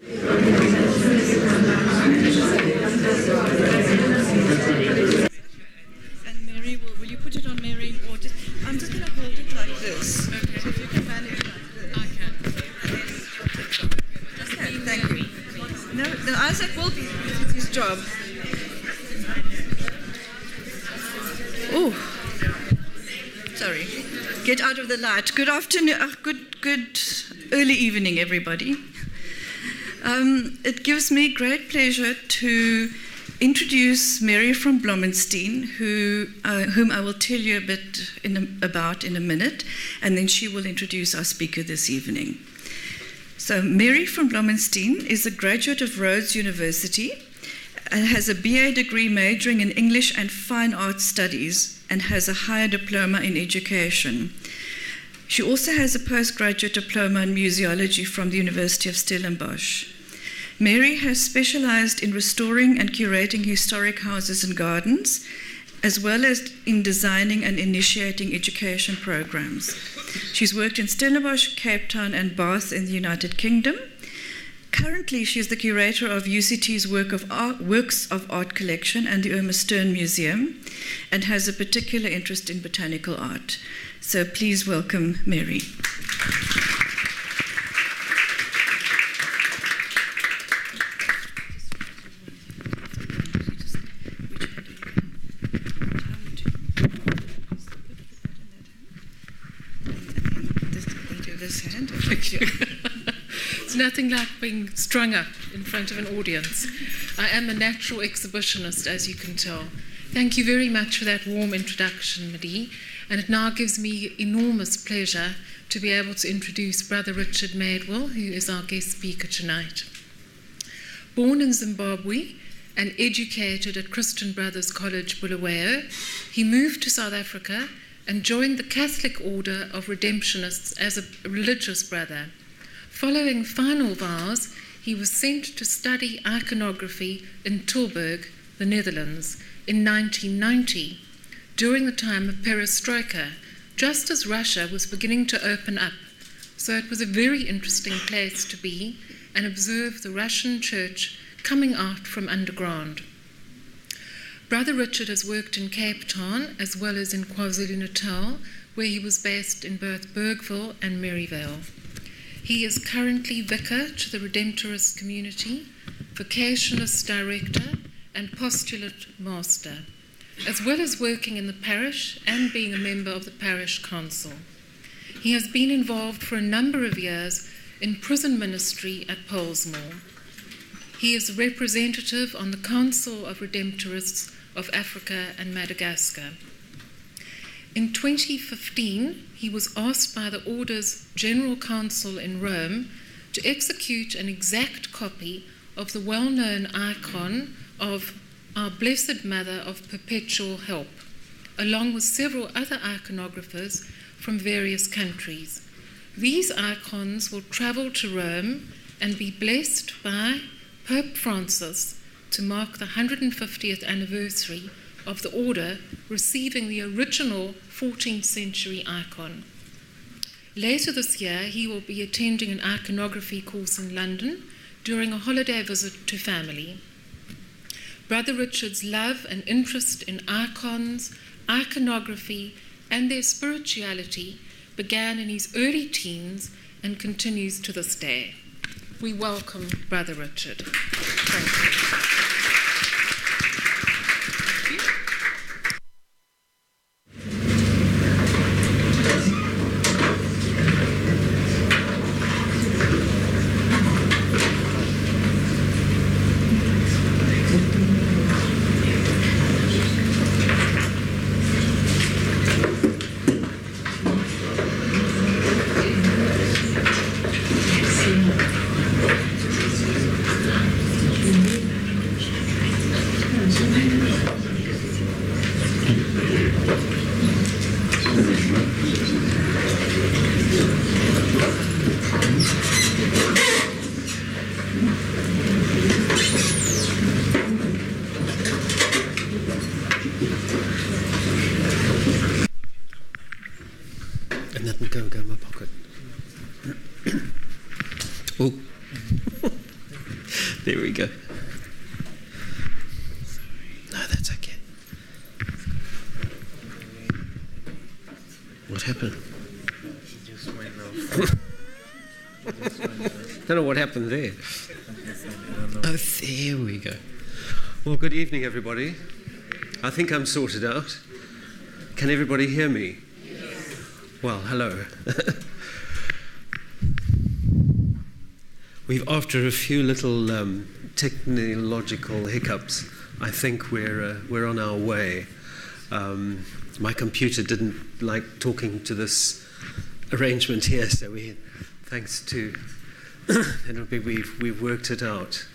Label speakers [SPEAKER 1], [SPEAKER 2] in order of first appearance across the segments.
[SPEAKER 1] And Mary, will you put it on Mary? Or just, I'm just going to hold it like this.
[SPEAKER 2] Okay.
[SPEAKER 1] So if you can manage like this.
[SPEAKER 2] I can.
[SPEAKER 1] Okay, thank you. No, Isaac will be. It's his job. Oh, sorry. Get out of the light. Good afternoon. Good early evening, everybody. It gives me great pleasure to introduce Mary from Blomenstein, whom I will tell you a bit about in a minute, and then she will introduce our speaker this evening. So Mary from Blomenstein is a graduate of Rhodes University and has a BA degree majoring in English and Fine Arts Studies and has a higher diploma in education. She also has a postgraduate diploma in museology from the University of Stellenbosch. Mary has specialized in restoring and curating historic houses and gardens, as well as in designing and initiating education programs. She's worked in Stellenbosch, Cape Town, and Bath in the United Kingdom. Currently, she is the curator of UCT's Works of Art collection and the Irma Stern Museum, and has a particular interest in botanical art. So please welcome Mary.
[SPEAKER 2] It's nothing like being strung up in front of an audience. I am a natural exhibitionist, as you can tell. Thank you very much for that warm introduction, Madi. And it now gives me enormous pleasure to be able to introduce Brother Richard Maidwell, who is our guest speaker tonight. Born in Zimbabwe and educated at Christian Brothers College, Bulawayo, he moved to South Africa and joined the Catholic Order of Redemptionists as a religious brother. Following final vows, he was sent to study iconography in Tilburg, the Netherlands, in 1990, during the time of perestroika, just as Russia was beginning to open up. So it was a very interesting place to be and observe the Russian church coming out from underground. Brother Richard has worked in Cape Town as well as in KwaZulu-Natal, where he was based in both Bergville and Maryvale. He is currently vicar to the Redemptorist community, vocationalist director, and postulate master, as well as working in the parish and being a member of the parish council. He has been involved for a number of years in prison ministry at Pollsmoor. He is a representative on the Council of Redemptorists of Africa and Madagascar. In 2015, he was asked by the Order's General Council in Rome to execute an exact copy of the well-known icon of Our Blessed Mother of Perpetual Help, along with several other iconographers from various countries. These icons will travel to Rome and be blessed by Pope Francis to mark the 150th anniversary of the Order receiving the original 14th century icon. Later this year, he will be attending an iconography course in London during a holiday visit to family. Brother Richard's love and interest in icons, iconography, and their spirituality began in his early teens and continues to this day. We welcome Brother Richard. Thank you.
[SPEAKER 3] And that will go in my pocket. Oh, There we go. No, that's okay. What happened?
[SPEAKER 4] She just went off.
[SPEAKER 3] Don't know what happened there. Oh, there we go. Well, good evening, everybody. I think I'm sorted out. Can everybody hear me? Yes. Well, hello. After a few little technological hiccups, I think we're on our way. My computer didn't like talking to this arrangement here, so thanks to we've worked it out.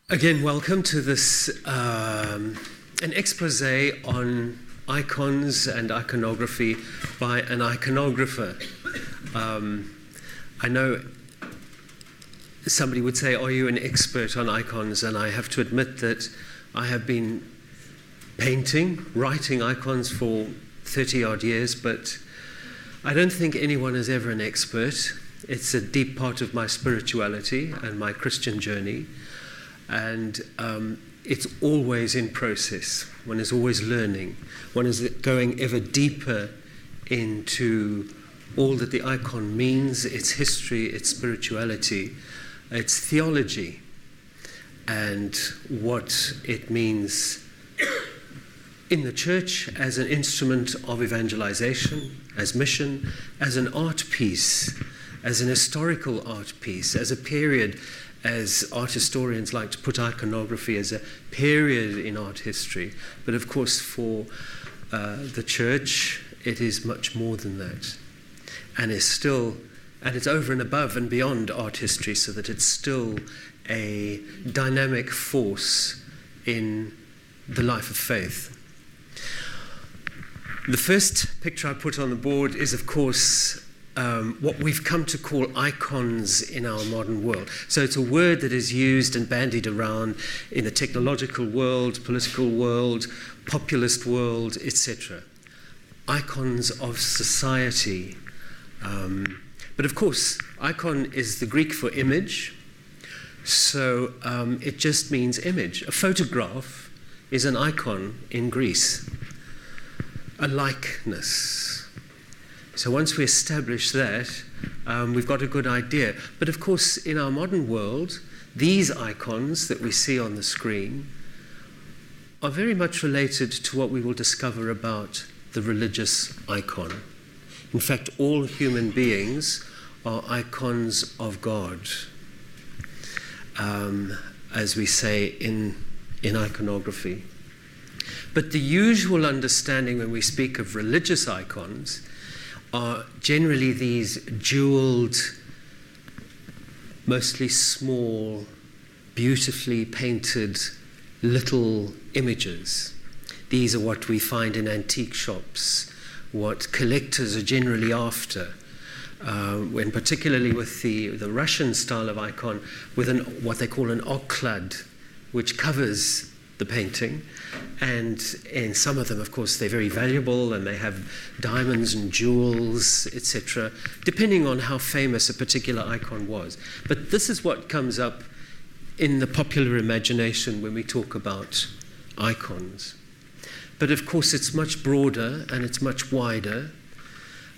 [SPEAKER 3] Again, welcome to this an expose on icons and iconography by an iconographer. I know somebody would say, are you an expert on icons? And I have to admit that I have been writing icons for 30-odd years, but I don't think anyone is ever an expert. It's a deep part of my spirituality and my Christian journey, and it's always in process. One is always learning. One is going ever deeper into all that the icon means, its history, its spirituality, its theology, and what it means in the church as an instrument of evangelization, as mission, as an art piece, as an historical art piece, as a period, as art historians like to put iconography as a period in art history. But of course for the church it is much more than that. And it's over and above and beyond art history, so that it's still a dynamic force in the life of faith. The first picture I put on the board is, of course, what we've come to call icons in our modern world. So it's a word that is used and bandied around in the technological world, political world, populist world, etc. Icons of society. But of course, icon is the Greek for image, so it just means image. A photograph is an icon in Greece, a likeness. So once we establish that, we've got a good idea. But of course, in our modern world, these icons that we see on the screen are very much related to what we will discover about the religious icon. In fact, all human beings are icons of God, as we say in iconography. But the usual understanding when we speak of religious icons are generally these jeweled, mostly small, beautifully painted little images. These are what we find in antique shops, what collectors are generally after, when particularly with the Russian style of icon, with what they call an oklad, which covers the painting. And in some of them, of course, they're very valuable and they have diamonds and jewels, etc., depending on how famous a particular icon was. But this is what comes up in the popular imagination when we talk about icons. But of course, it's much broader and it's much wider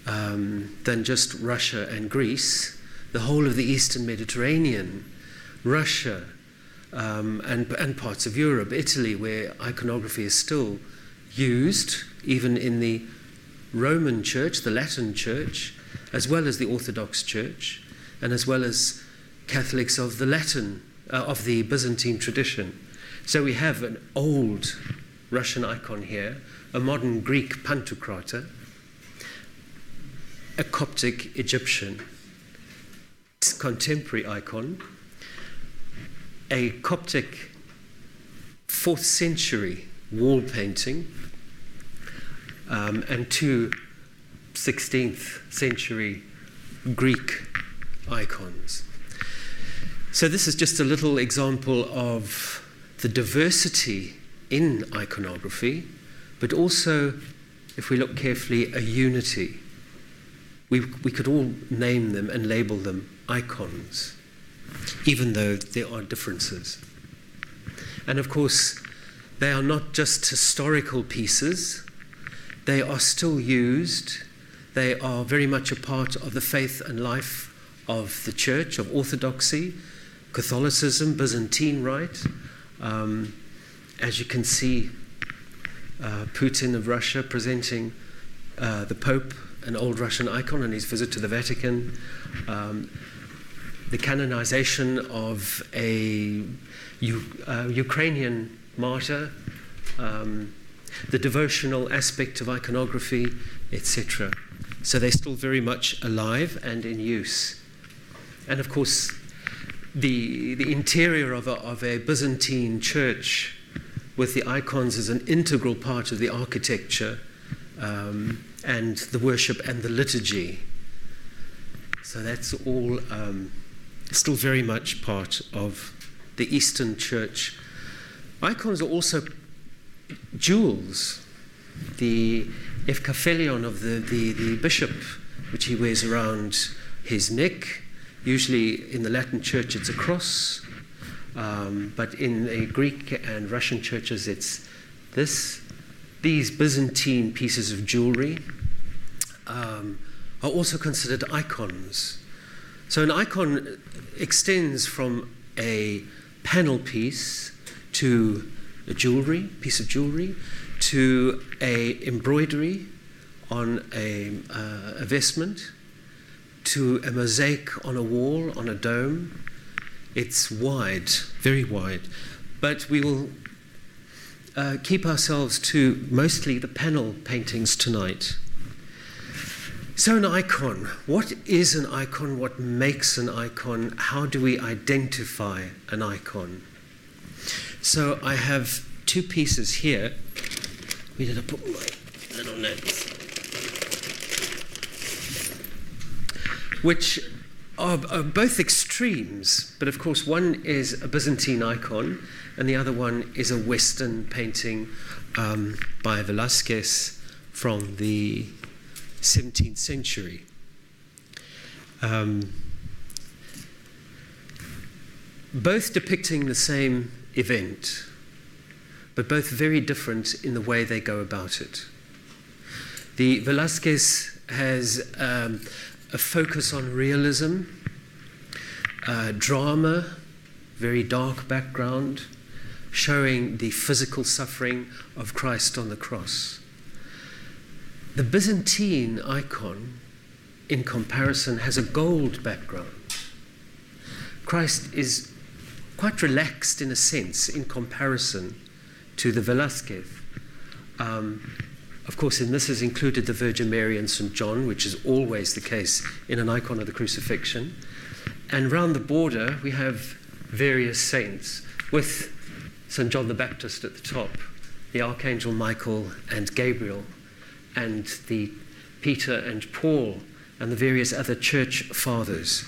[SPEAKER 3] than just Russia and Greece. The whole of the Eastern Mediterranean, Russia, and parts of Europe, Italy, where iconography is still used, even in the Roman Church, the Latin Church, as well as the Orthodox Church, and as well as Catholics of the Byzantine tradition. So we have an old Russian icon here, a modern Greek pantocrator, a Coptic Egyptian contemporary icon, a Coptic 4th century wall painting, and two 16th century Greek icons. So this is just a little example of the diversity in iconography, but also, if we look carefully, a unity. We could all name them and label them icons. even though there are differences. And of course, they are not just historical pieces. They are still used. They are very much a part of the faith and life of the Church, of Orthodoxy, Catholicism, Byzantine Rite. As you can see, Putin of Russia presenting the Pope an old Russian icon on his visit to the Vatican. The canonization of a Ukrainian martyr, the devotional aspect of iconography, etc. So they're still very much alive and in use. And of course, the interior of a Byzantine church with the icons is an integral part of the architecture and the worship and the liturgy. So that's all still very much part of the Eastern Church. Icons are also jewels. The efkaphelion of the bishop, which he wears around his neck. Usually in the Latin Church it's a cross, but in the Greek and Russian churches it's this. These Byzantine pieces of jewelry are also considered icons. So an icon extends from a panel piece to a piece of jewelry, to a embroidery on a vestment, to a mosaic on a wall, on a dome. It's wide, very wide. But we will keep ourselves to mostly the panel paintings tonight. So an icon, what is an icon? What makes an icon? How do we identify an icon? So I have two pieces here. Where did I put my little notes? Which are both extremes, but of course one is a Byzantine icon and the other one is a Western painting by Velázquez from the 17th century. Both depicting the same event, but both very different in the way they go about it. The Velázquez has a focus on realism, drama, very dark background, showing the physical suffering of Christ on the cross. The Byzantine icon, in comparison, has a gold background. Christ is quite relaxed in a sense in comparison to the Velázquez. Of course, in this is included the Virgin Mary and St. John, which is always the case in an icon of the crucifixion. And round the border, we have various saints, with St. John the Baptist at the top, the Archangel Michael and Gabriel, and the Peter and Paul, and the various other church fathers.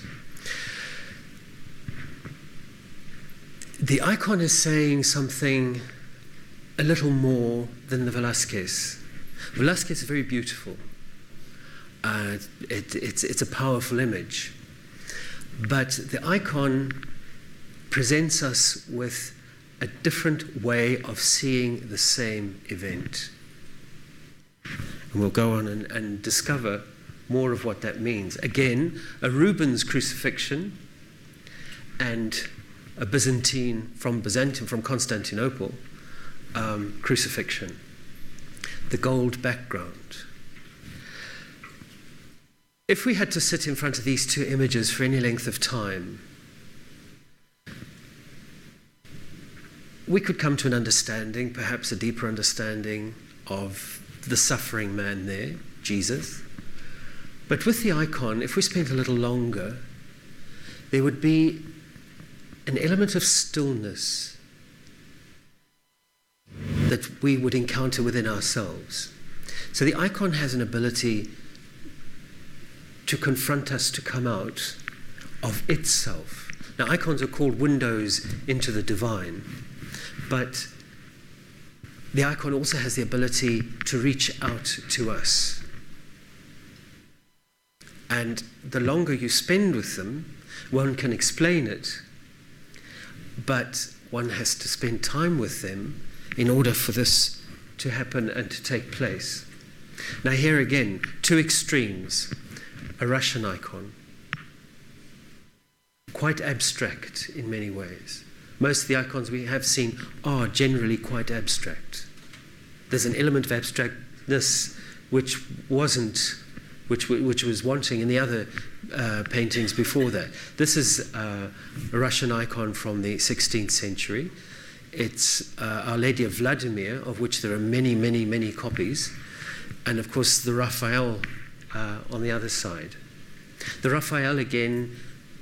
[SPEAKER 3] The icon is saying something a little more than the Velázquez. Velázquez is very beautiful. It's a powerful image. But the icon presents us with a different way of seeing the same event. And we'll go on and discover more of what that means. Again, a Rubens crucifixion and a Byzantine, from Constantinople, crucifixion. The gold background. If we had to sit in front of these two images for any length of time, we could come to an understanding, perhaps a deeper understanding of the suffering man there, Jesus. But with the icon, if we spent a little longer, there would be an element of stillness that we would encounter within ourselves. So the icon has an ability to confront us, to come out of itself. Now, icons are called windows into the divine, but the icon also has the ability to reach out to us. And the longer you spend with them, One can explain it, but one has to spend time with them in order for this to happen and to take place. Now here again, two extremes. A Russian icon, quite abstract in many ways. Most of the icons we have seen are generally quite abstract. There's an element of abstractness which was wanting in the other paintings before that. This is a Russian icon from the 16th century. It's Our Lady of Vladimir, of which there are many, many, many copies, and of course the Raphael on the other side. The Raphael, again,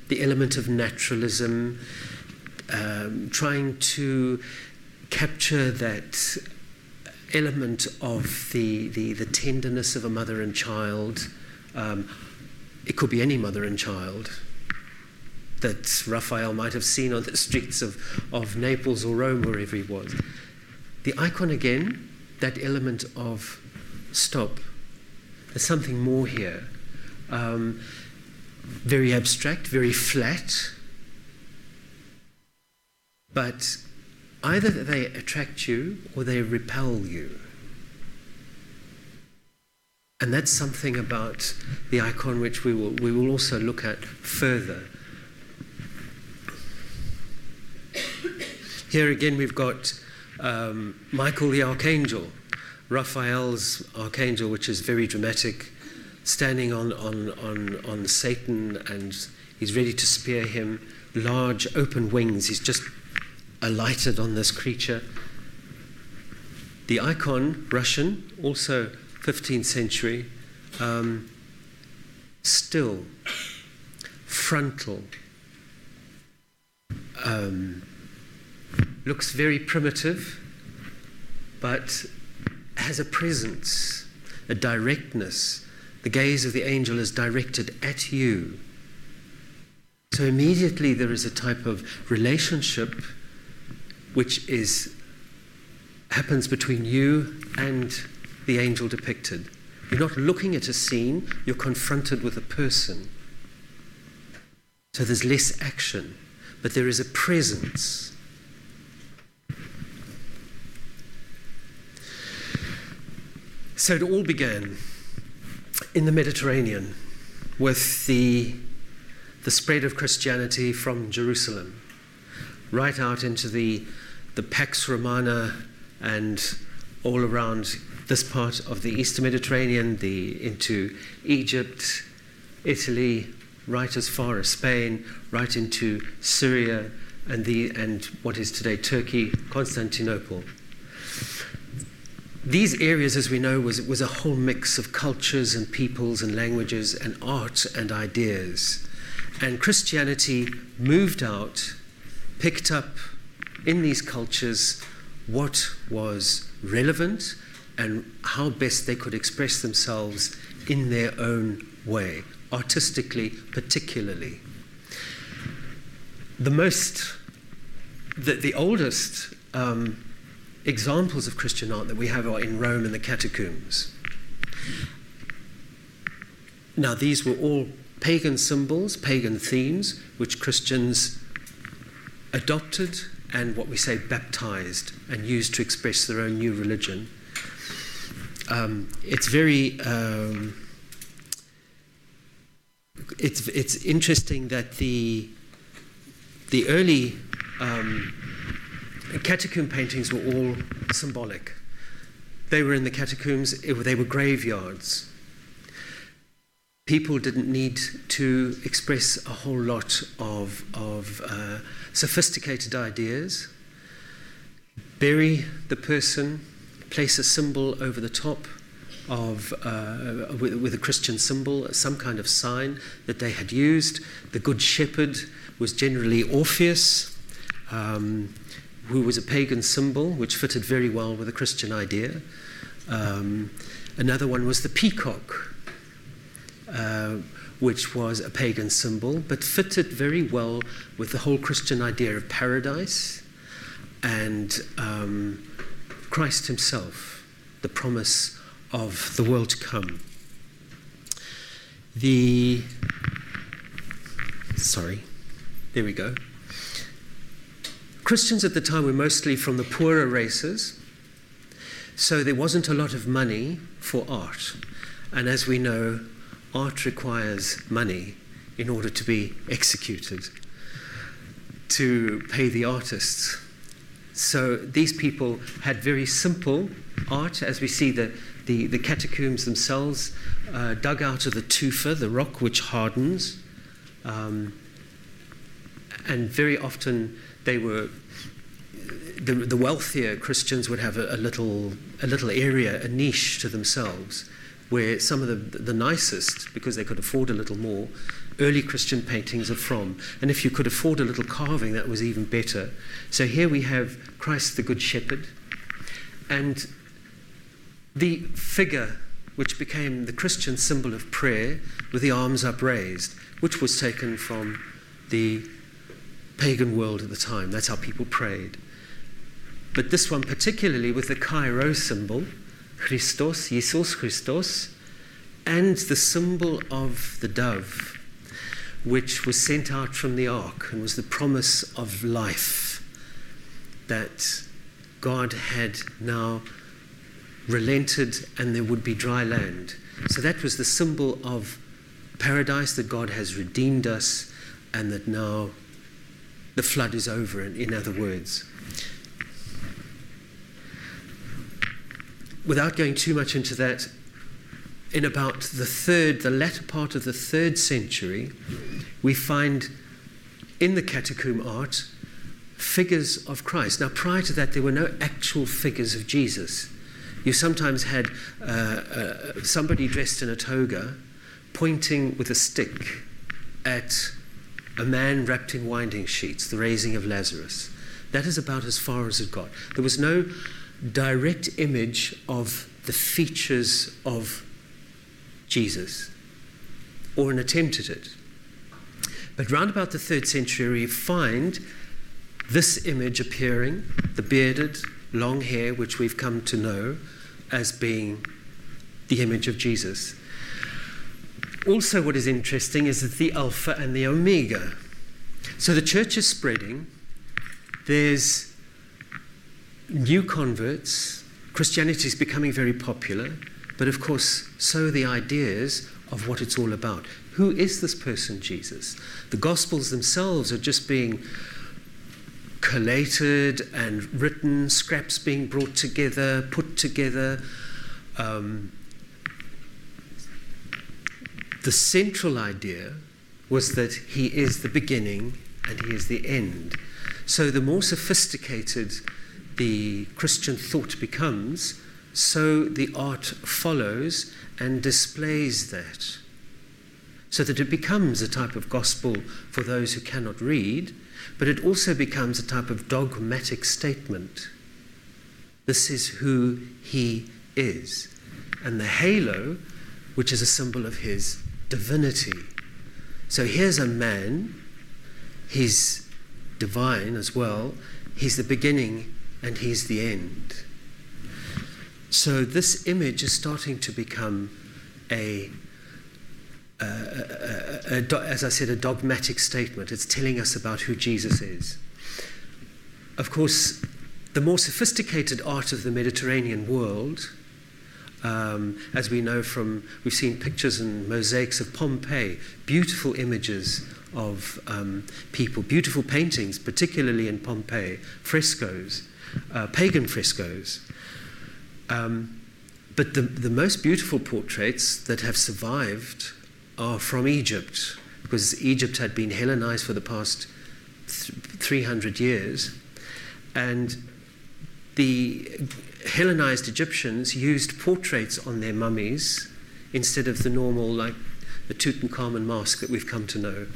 [SPEAKER 3] the element of naturalism, trying to capture that element of the tenderness of a mother and child. It could be any mother and child that Raphael might have seen on the streets of Naples or Rome, wherever he was. The icon, again, that element of stop. There's something more here. Very abstract, very flat, but either they attract you or they repel you. And that's something about the icon which we will also look at further. Here again we've got Michael the Archangel, Raphael's Archangel, which is very dramatic, standing on Satan, and he's ready to spear him. Large open wings, he's just alighted on this creature. The icon, Russian, also 15th century, still, frontal, looks very primitive, but has a presence, a directness. The gaze of the angel is directed at you. So immediately there is a type of relationship which happens between you and the angel depicted. You're not looking at a scene, you're confronted with a person. So there's less action, but there is a presence. So it all began in the Mediterranean with the spread of Christianity from Jerusalem right out into the Pax Romana and all around this part of the Eastern Mediterranean, into Egypt, Italy, right as far as Spain, right into Syria and what is today Turkey, Constantinople. These areas, as we know, was a whole mix of cultures and peoples and languages and art and ideas. And Christianity moved out, picked up in these cultures what was relevant and how best they could express themselves in their own way, artistically particularly. The oldest examples of Christian art that we have are in Rome in the catacombs. Now these were all pagan symbols, pagan themes, which Christians adopted and what we say baptized and used to express their own new religion. It's very it's interesting that the early catacomb paintings were all symbolic. They were in the catacombs, they were graveyards. People didn't need to express a whole lot of sophisticated ideas. Bury the person, place a symbol over the top with a Christian symbol, some kind of sign that they had used. The Good Shepherd was generally Orpheus, who was a pagan symbol, which fitted very well with the Christian idea. Another one was the peacock, which was a pagan symbol, but fitted very well with the whole Christian idea of paradise and Christ himself, the promise of the world to come. Sorry, there we go. Christians at the time were mostly from the poorer races, so there wasn't a lot of money for art. And as we know, art requires money in order to be executed, to pay the artists. So these people had very simple art, as we see the catacombs themselves dug out of the tufa, the rock which hardens. And very often they were, the wealthier Christians would have a little area, a niche to themselves, where some of the nicest, because they could afford a little more, early Christian paintings are from. And if you could afford a little carving, that was even better. So here we have Christ the Good Shepherd, and the figure which became the Christian symbol of prayer with the arms upraised, which was taken from the pagan world at the time. That's how people prayed. But this one particularly with the Chi-Rho symbol, Christos, Jesus Christos, and the symbol of the dove, which was sent out from the ark and was the promise of life, that God had now relented and there would be dry land. So that was the symbol of paradise, that God has redeemed us and that now the flood is over, in other words. Without going too much into that, in about the latter part of the 3rd century, we find in the catacomb art figures of Christ. Now, prior to that, there were no actual figures of Jesus. You sometimes had somebody dressed in a toga pointing with a stick at a man wrapped in winding sheets, the raising of Lazarus. That is about as far as it got. There was no direct image of the features of Jesus, or an attempt at it. But round about the 3rd century, we find this image appearing, the bearded, long hair, which we've come to know as being the image of Jesus. Also, what is interesting is that the Alpha and the Omega. So the church is spreading. There's new converts. Christianity is becoming very popular. But of course, so are the ideas of what it's all about. Who is this person, Jesus? The Gospels themselves are just being collated and written, scraps being brought together, put together. The central idea was that he is the beginning and he is the end. So the more sophisticated the Christian thought becomes, so the art follows and displays that, so that it becomes a type of gospel for those who cannot read, but it also becomes a type of dogmatic statement. This is who he is. And the halo, which is a symbol of his divinity. So here's a man, he's divine as well, he's the beginning and he's the end. So this image is starting to become as I said, a dogmatic statement. It's telling us about who Jesus is. Of course, the more sophisticated art of the Mediterranean world, as we know from, we've seen pictures and mosaics of Pompeii, beautiful images of people, beautiful paintings, particularly in Pompeii, frescoes, pagan frescoes. But the most beautiful portraits that have survived are from Egypt, because Egypt had been Hellenized for the past 300 years. And the Hellenized Egyptians used portraits on their mummies instead of the normal, like the Tutankhamun mask that we've come to know.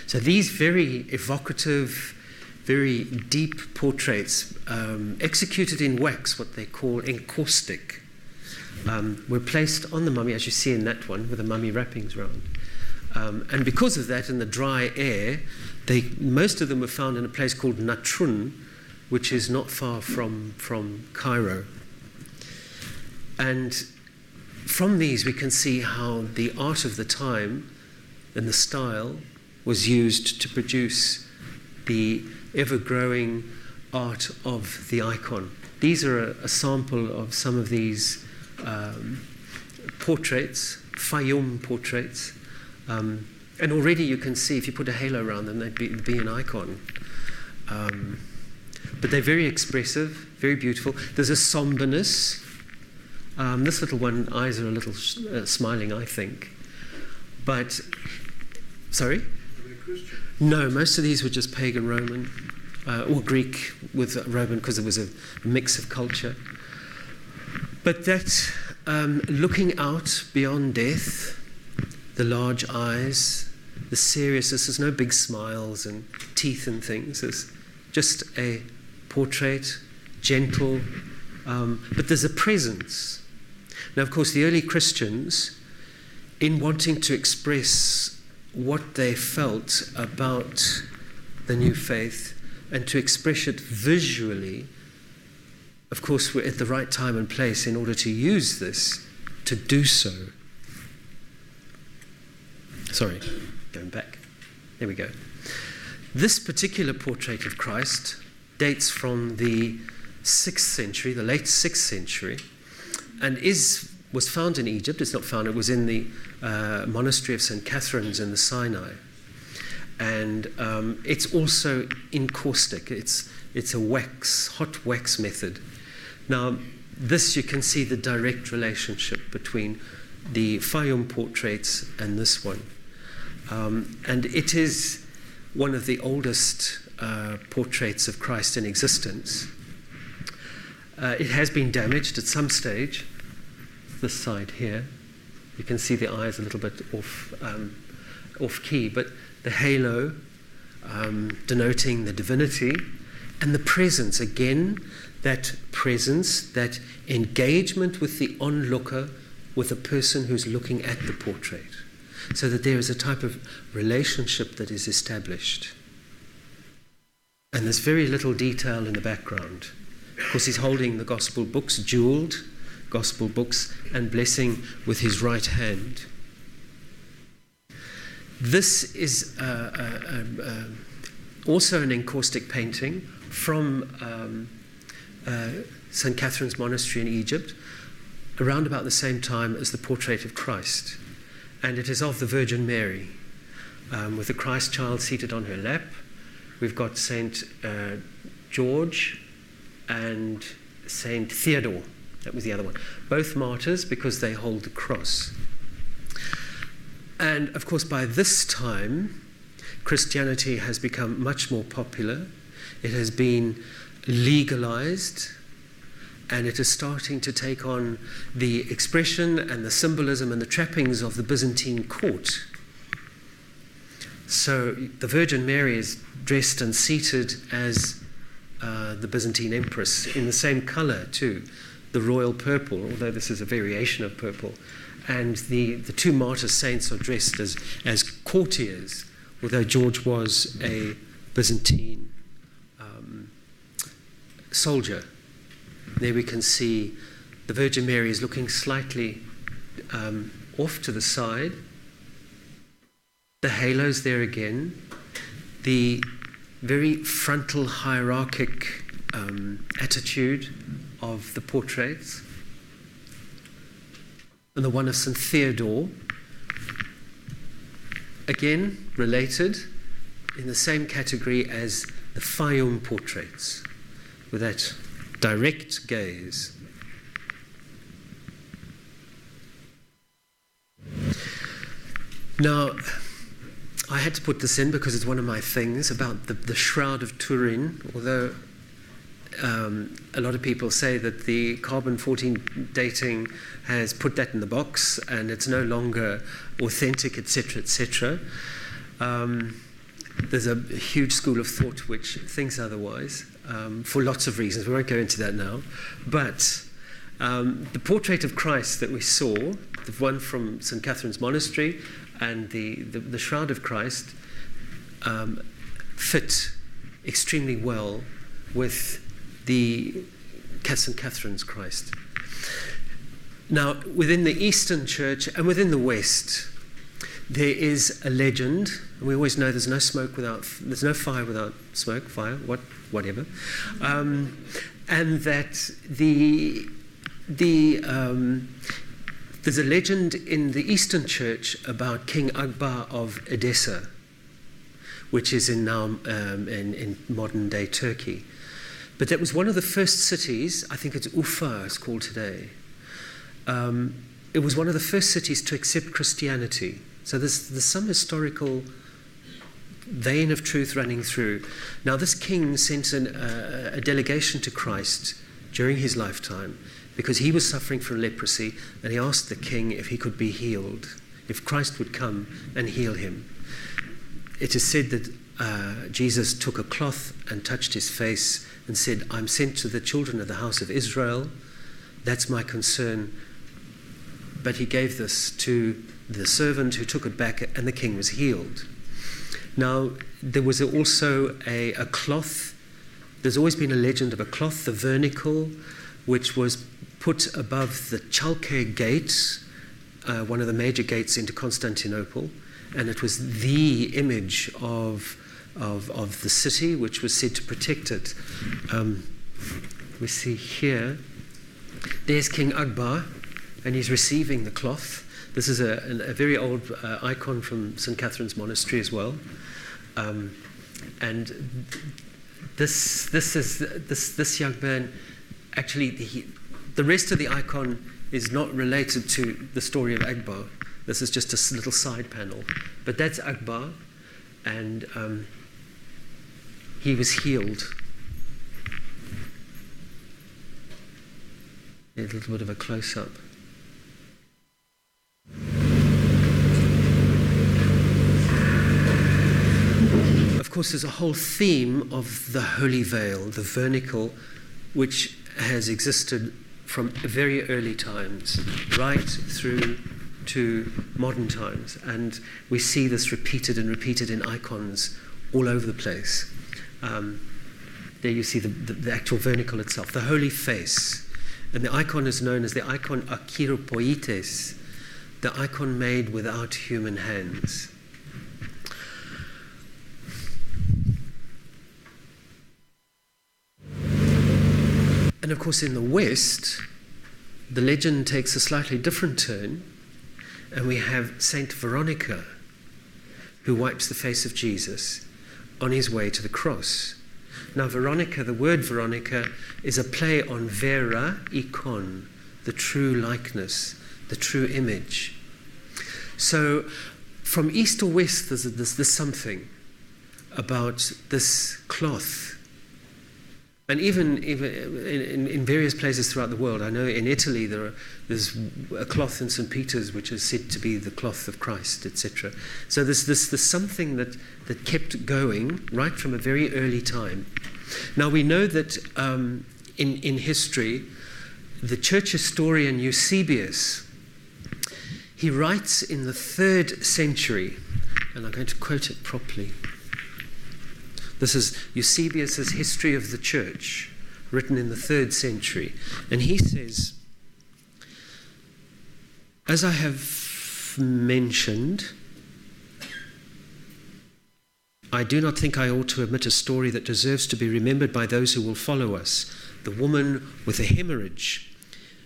[SPEAKER 3] So these very evocative, very deep portraits, executed in wax, what they call encaustic, were placed on the mummy, as you see in that one, with the mummy wrappings round. And because of that, in the dry air, most of them were found in a place called Natrun, which is not far from Cairo. And from these we can see how the art of the time and the style was used to produce the ever-growing art of the icon. These are a sample of some of these portraits, Fayum portraits, and already you can see if you put a halo around them, they'd be an icon. But they're very expressive, very beautiful. There's a somberness. This little one, eyes are a little smiling, I think. But, sorry?
[SPEAKER 5] Are they Christian?
[SPEAKER 3] No, most of these were just pagan Roman, or Greek with Roman, because there was a mix of culture. But that looking out beyond death, the large eyes, the seriousness, there's no big smiles and teeth and things. There's just a portrait, gentle, but there's a presence. Now, of course, the early Christians, in wanting to express what they felt about the new faith and to express it visually, of course, we're at the right time and place in order to use this to do so. Sorry, going back. There we go. This particular portrait of Christ dates from the 6th century, the late 6th century, and was found in Egypt. It's not found, it was in the monastery of St. Catherine's in the Sinai. And it's also encaustic. It's a hot wax method. Now, this you can see the direct relationship between the Fayum portraits and this one. And it is one of the oldest portraits of Christ in existence. It has been damaged at some stage. This side here, you can see the eyes a little bit off key, but the halo denoting the divinity, and the presence, again, that presence, that engagement with the onlooker, with the person who's looking at the portrait, so that there is a type of relationship that is established. And there's very little detail in the background. Of course, he's holding the gospel books, jeweled gospel books, and blessing with his right hand. This is also an encaustic painting from St. Catherine's Monastery in Egypt, around about the same time as the portrait of Christ. And it is of the Virgin Mary, with the Christ child seated on her lap. We've got St. George and St. Theodore. That was the other one. Both martyrs because they hold the cross. And of course, by this time, Christianity has become much more popular. It has been legalized, and it is starting to take on the expression and the symbolism and the trappings of the Byzantine court. So the Virgin Mary is dressed and seated as the Byzantine empress, in the same color too, the royal purple, although this is a variation of purple. And the two martyr saints are dressed as courtiers, although George was a Byzantine soldier. There we can see the Virgin Mary is looking slightly off to the side. The halo's there again. The very frontal hierarchic attitude of the portraits. And the one of St. Theodore, again related in the same category as the Fayum portraits, with that direct gaze. Now, I had to put this in because it's one of my things about the Shroud of Turin, although a lot of people say that the carbon-14 dating has put that in the box and it's no longer authentic, etc., etc. There's a huge school of thought which thinks otherwise, for lots of reasons. We won't go into that now. But the portrait of Christ that we saw, the one from St. Catherine's Monastery, and the Shroud of Christ fit extremely well with the St. Catherine's Christ. Now, within the Eastern Church and within the West, There is a legend. We always know there's no fire without smoke, whatever. And that there's a legend in the Eastern Church about King Akbar of Edessa, which is in modern day Turkey. But that was one of the first cities, I think it's Ufa it's called today. It was one of the first cities to accept Christianity. So there's some historical vein of truth running through. Now this king sent a delegation to Christ during his lifetime because he was suffering from leprosy, and he asked the king if he could be healed, if Christ would come and heal him. It is said that Jesus took a cloth and touched his face and said, "I'm sent to the children of the house of Israel. That's my concern." But he gave this to the servant who took it back, and the king was healed. Now, there was also a cloth. There's always been a legend of a cloth, the vernicle, which was put above the Chalke gate, one of the major gates into Constantinople, and it was the image of the city, which was said to protect it. We see here, there's King Akbar, and he's receiving the cloth. This is a very old icon from St. Catherine's Monastery as well. And this young man, actually, the rest of the icon is not related to the story of Akbar. This is just a little side panel. But that's Akbar, and he was healed. A little bit of a close-up. Of course, there's a whole theme of the holy veil, the vernicle, which has existed from very early times, right through to modern times. And we see this repeated and repeated in icons all over the place. There you see the actual vernicle itself, the holy face. And the icon is known as the icon Akiropoites, the icon made without human hands. And of course, in the West, the legend takes a slightly different turn, and we have Saint Veronica, who wipes the face of Jesus on his way to the cross. Now, Veronica, the word Veronica, is a play on vera, ikon, the true likeness, the true image. So, from east to west, there's something about this cloth. And even in various places throughout the world, I know in Italy there's a cloth in St. Peter's which is said to be the cloth of Christ, etc. So there's something that kept going right from a very early time. Now we know that in history, the church historian Eusebius, he writes in the 3rd century, and I'm going to quote it properly. This is Eusebius' History of the Church, written in the 3rd century. And he says, "As I have mentioned, I do not think I ought to omit a story that deserves to be remembered by those who will follow us, the woman with a hemorrhage,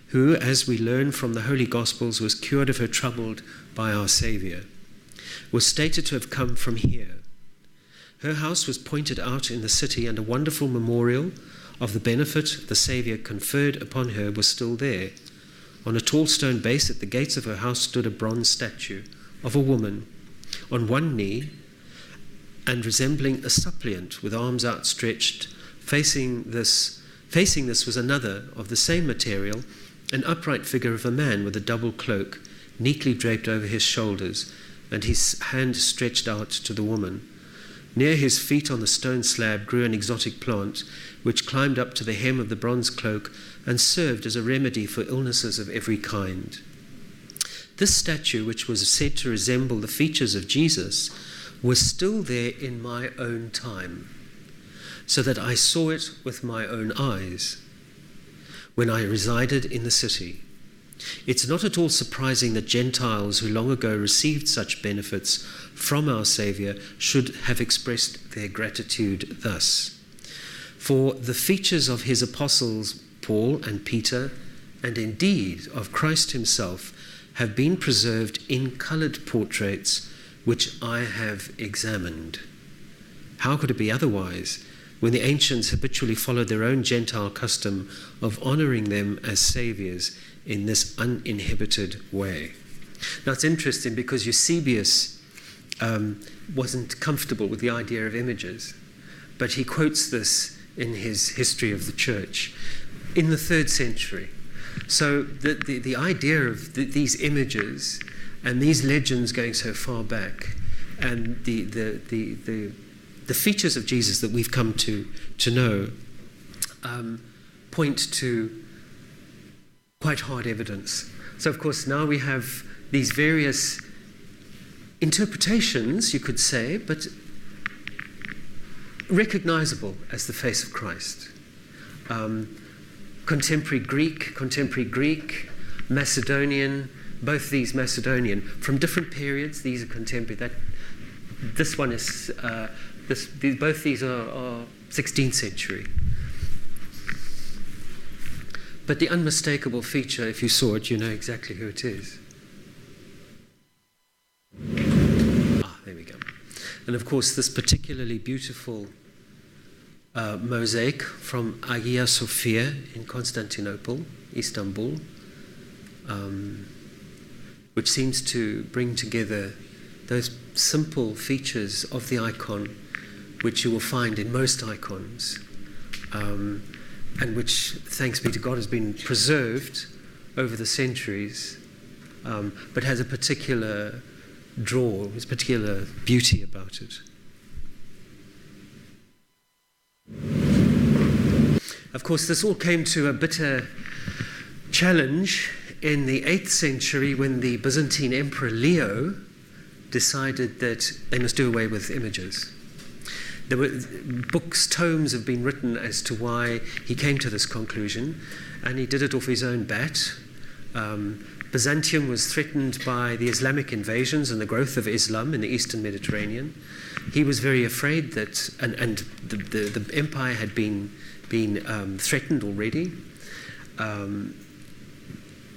[SPEAKER 3] who, as we learn from the Holy Gospels, was cured of her trouble by our Saviour, was stated to have come from here. Her house was pointed out in the city, and a wonderful memorial of the benefit the Saviour conferred upon her was still there. On a tall stone base at the gates of her house stood a bronze statue of a woman, on one knee, and resembling a suppliant with arms outstretched. Facing this was another of the same material, an upright figure of a man with a double cloak, neatly draped over his shoulders, and his hand stretched out to the woman. Near his feet on the stone slab grew an exotic plant, which climbed up to the hem of the bronze cloak and served as a remedy for illnesses of every kind. This statue, which was said to resemble the features of Jesus, was still there in my own time, so that I saw it with my own eyes when I resided in the city. It's not at all surprising that Gentiles who long ago received such benefits from our Saviour should have expressed their gratitude thus. For the features of his apostles, Paul and Peter, and indeed of Christ himself, have been preserved in coloured portraits which I have examined. How could it be otherwise when the ancients habitually followed their own Gentile custom of honouring them as saviours in this uninhibited way? Now it's interesting because Eusebius wasn't comfortable with the idea of images, but he quotes this in his History of the Church in the 3rd century. So the idea of these images and these legends going so far back, and the features of Jesus that we've come to know point to quite hard evidence. So of course now we have these various interpretations, you could say, but recognizable as the face of Christ. Contemporary Greek, Macedonian, both these Macedonian, from different periods. These are contemporary. This one is, both these are 16th century. But the unmistakable feature, if you saw it, you know exactly who it is. There we go. And of course, this particularly beautiful mosaic from Hagia Sophia in Constantinople, Istanbul, which seems to bring together those simple features of the icon which you will find in most icons, and which, thanks be to God, has been preserved over the centuries, but has a particular draw, a particular beauty about it. Of course, this all came to a bitter challenge in the 8th century when the Byzantine Emperor Leo decided that they must do away with images. There were books, tomes have been written as to why he came to this conclusion, and he did it off his own bat. Byzantium was threatened by the Islamic invasions and the growth of Islam in the Eastern Mediterranean. He was very afraid that, and the empire had been threatened already.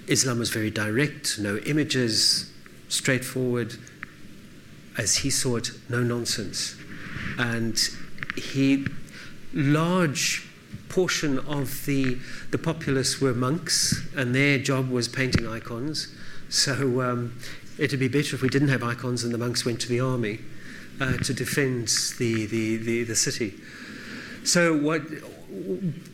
[SPEAKER 3] Islam was very direct, no images, straightforward, as he saw it, no nonsense. And large portion of the populace were monks, and their job was painting icons. So it'd be better if we didn't have icons and the monks went to the army to defend the city. So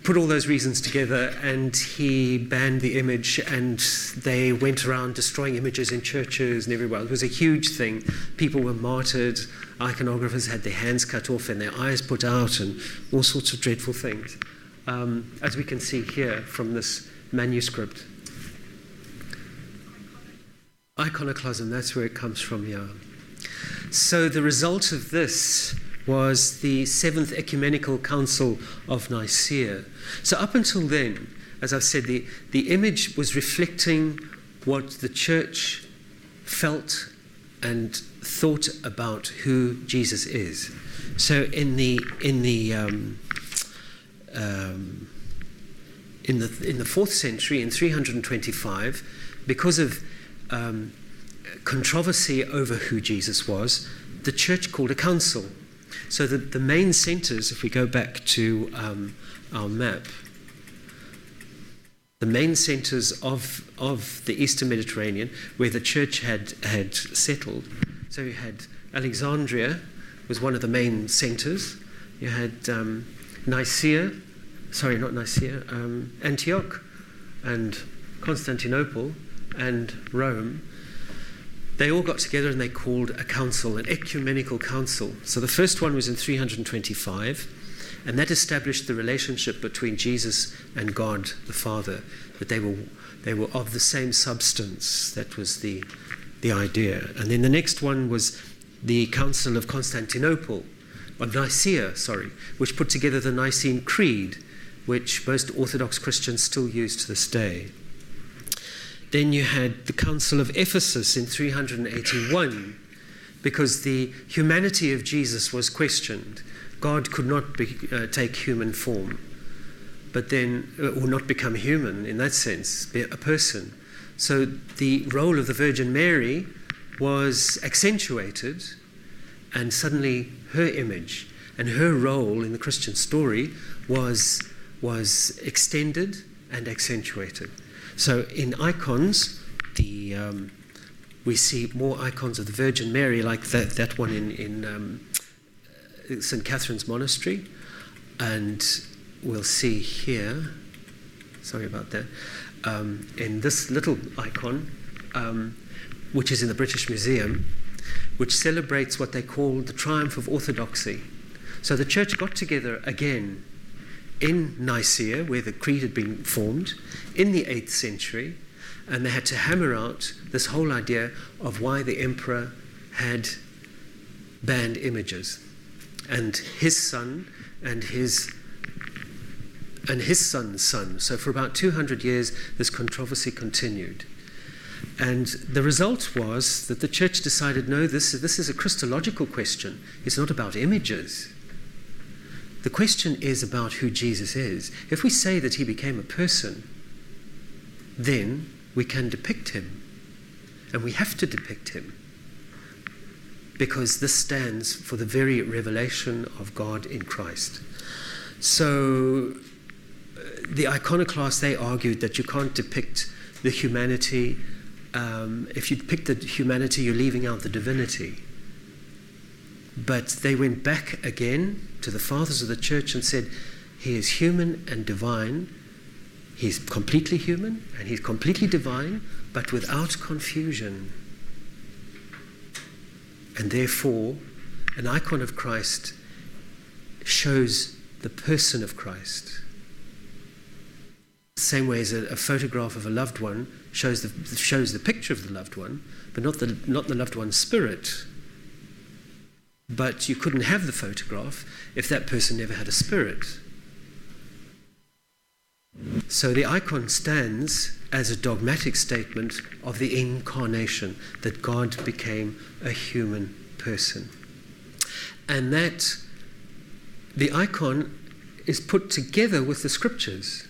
[SPEAKER 3] put all those reasons together, and he banned the image, and they went around destroying images in churches and everywhere. It was a huge thing. People were martyred. Iconographers had their hands cut off and their eyes put out, and all sorts of dreadful things, as we can see here from this manuscript. Iconoclasm, that's where it comes from, yeah. So the result of this was the 7th Ecumenical Council of Nicaea. So up until then, as I've said, the image was reflecting what the church felt and thought about who Jesus is. So in the 4th century, in 325, because of controversy over who Jesus was, the church called a council. So the main centres, if we go back to our map, the main centres of the Eastern Mediterranean, where the church had settled. So you had Alexandria was one of the main centres. You had Antioch and Constantinople and Rome. They all got together and they called a council, an ecumenical council. So the first one was in 325, and that established the relationship between Jesus and God the Father, that they were of the same substance. That was the idea. And then the next one was the Council of Constantinople, of Nicaea, which put together the Nicene Creed, which most Orthodox Christians still use to this day. Then you had the Council of Ephesus in 381, because the humanity of Jesus was questioned. God could not take human form, but then, or not become human in that sense, be a person. So the role of the Virgin Mary was accentuated, and suddenly her image and her role in the Christian story was extended and accentuated. So in icons, we see more icons of the Virgin Mary, like that one in St. Catherine's Monastery, and we'll see here, sorry about that, in this little icon, which is in the British Museum, which celebrates what they call the triumph of orthodoxy. So the church got together again in Nicaea, where the creed had been formed, in the 8th century, and they had to hammer out this whole idea of why the emperor had banned images. And his son and his son's son. So for about 200 years, this controversy continued. And the result was that the church decided, no, this is a Christological question. It's not about images. The question is about who Jesus is. If we say that he became a person, then we can depict him. And we have to depict him, because this stands for the very revelation of God in Christ. So the iconoclasts, they argued that you can't depict the humanity. If you depict the humanity, you're leaving out the divinity. But they went back again to the fathers of the church and said, he is human and divine. He's completely human and he's completely divine, but without confusion. And therefore, an icon of Christ shows the person of Christ. The same way as a photograph of a loved one shows the picture of the loved one, but not the loved one's spirit. But you couldn't have the photograph if that person never had a spirit. So the icon stands as a dogmatic statement of the incarnation, that God became a human person. And that the icon is put together with the scriptures,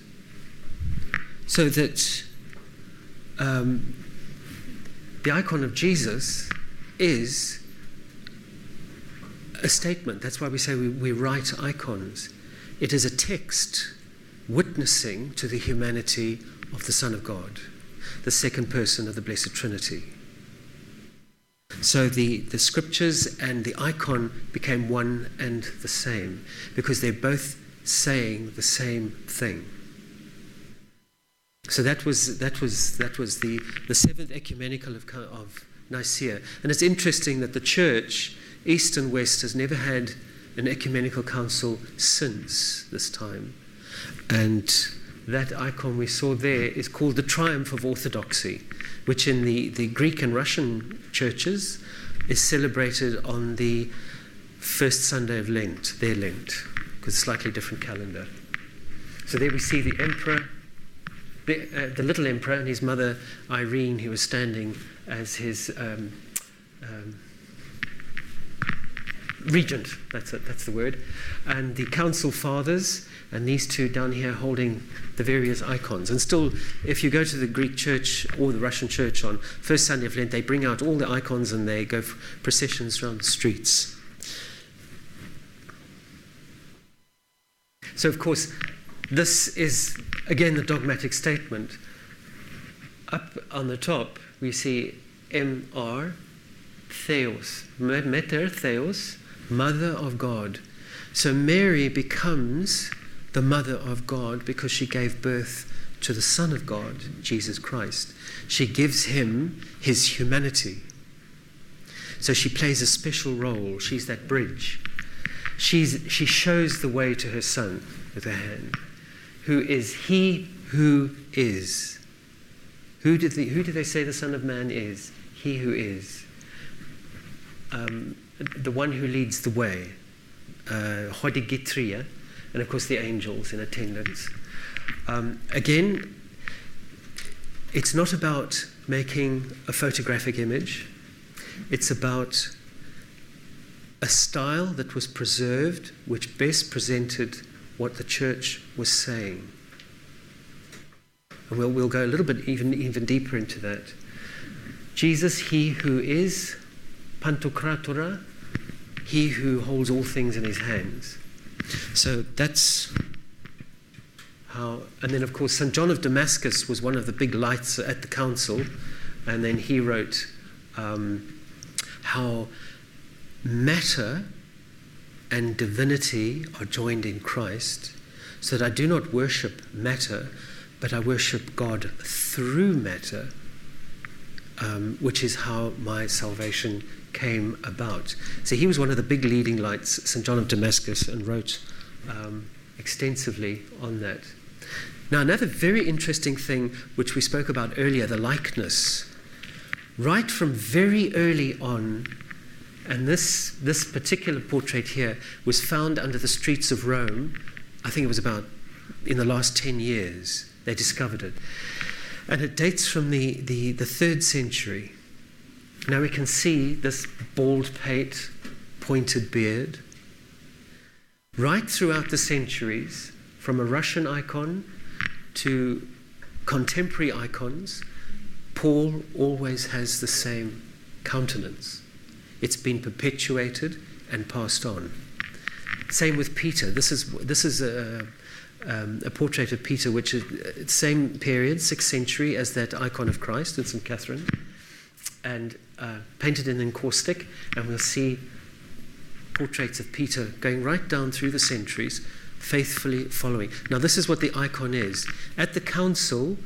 [SPEAKER 3] so that the icon of Jesus is a statement. That's why we say we write icons. It is a text witnessing to the humanity of the Son of God, the second person of the Blessed Trinity. So the scriptures and the icon became one and the same, because they're both saying the same thing. So that was the seventh ecumenical of Nicaea. And it's interesting that the church, East and West, has never had an ecumenical council since this time. And that icon we saw there is called the Triumph of Orthodoxy, which in the Greek and Russian churches is celebrated on the first Sunday of Lent, their Lent, because it's a slightly different calendar. So there we see the emperor, the little emperor, and his mother Irene, who was standing as his regent, that's the word, and the council fathers, and these two down here holding the various icons. And still, if you go to the Greek church or the Russian church on first Sunday of Lent, they bring out all the icons and they go for processions around the streets. So, of course, this is, again, the dogmatic statement. Up on the top, we see M.R. Theos, Mater Theos, Mother of God. So Mary becomes the Mother of God because she gave birth to the Son of God, Jesus Christ. She gives him his humanity. So she plays a special role. She's that bridge. She shows the way to her Son with her hand, who is he who is. Who did they say the Son of Man is? He who is. The one who leads the way. Hodigitria, and of course the angels in attendance. Again, it's not about making a photographic image. It's about a style that was preserved, which best presented what the church was saying. And we'll go a little bit even deeper into that. Jesus, he who is Pantokratora, he who holds all things in his hands. So that's how, and then of course St. John of Damascus was one of the big lights at the council, and then he wrote how matter and divinity are joined in Christ, so that I do not worship matter, but I worship God through matter, which is how my salvation came about. So he was one of the big leading lights, St. John of Damascus, and wrote extensively on that. Now, another very interesting thing which we spoke about earlier, the likeness. Right from very early on, and this particular portrait here was found under the streets of Rome. I think it was about in the last 10 years they discovered it. And it dates from the 3rd century. Now we can see this bald pate, pointed beard. Right throughout the centuries, from a Russian icon to contemporary icons, Paul always has the same countenance. It's been perpetuated and passed on. Same with Peter. This is a portrait of Peter, which is same period, 6th century, as that icon of Christ in St. Catherine, and painted in encaustic, and we'll see portraits of Peter going right down through the centuries, faithfully following. Now, this is what the icon is. At the council